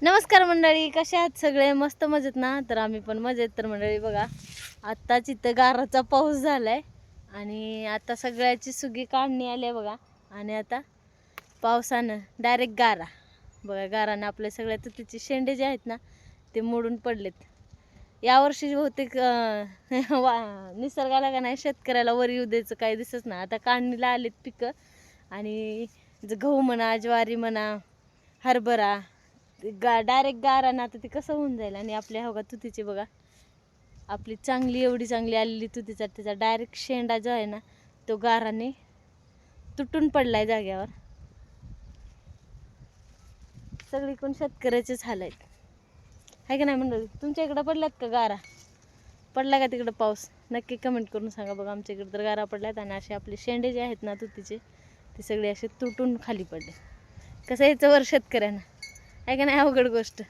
नमस्कार मंडळी, कशा आहात सगळे? मस्त मजेत ना? तर आम्ही पण मजेत. तर मंडळी बघा, आत्ताच इथं गाराचा पाऊस झालाय आणि आता सगळ्याची सुगी काढणी आली आहे बघा. आणि आता पावसानं डायरेक्ट गारा बघा, गारानं आपल्या सगळ्या तुतीचे शेंडे जे आहेत ना ते मोडून पडलेत. यावर्षी बहुतेक निसर्गाला का नाही शेतकऱ्याला वर येऊ द्यायचं काही दिसत ना. आता काढणीला आलेत पिकं आणि गहू म्हणा, ज्वारी म्हणा, हरभरा डायरेक्ट गारा ना. आता ते कसं होऊन जाईल. आणि आपल्या हो का तुतीचे बघा, आपली चांगली एवढी चांगली आलेली तुतीचा त्याचा डायरेक्ट शेंडा जो आहे ना तो गाराने तुटून पडलाय जाग्यावर. सगळीकडून शेतकऱ्याचेच हाल आहेत, आहे का नाही मंडळी? तुमच्या इकडं पडल्यात का गारा? पडला का तिकडं पाऊस? नक्की कमेंट करून सांगा बघा. आमच्या इकडं तर गारा पडल्यात आणि असे आपले शेंडे जे आहेत ना तुतीचे ते सगळे असे तुटून खाली पडले. कसं यायचं वर शेतकऱ्यांना, आहे का नाही? अवघड गोष्ट.